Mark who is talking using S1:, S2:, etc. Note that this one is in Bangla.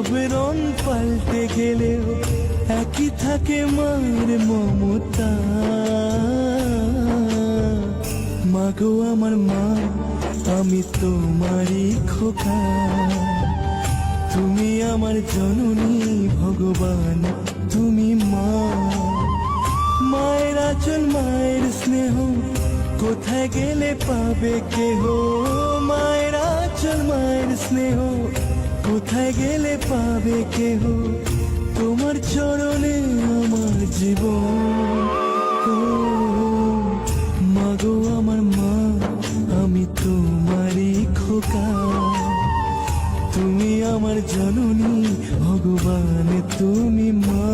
S1: সব রং পাল্টে গেলেও একই থাকে মায়ের মমতা। মাগো আমার মা, আমি তোমারই খোকা। তুমি আমার জননী ভগবান, তুমি মা। মায়ের আঁচল মায়ের স্নেহ কোথায় গেলে পাবে কেহ। মায়ের আঁচল মায়ের স্নেহ কোথায় গেলে পাবে কেহ। তোমার চরণে আমার জীবন। ও মাগো আমার মা, আমি তোমারই খোকা। তুমি আমার জননী ভগবান, তুমি মা।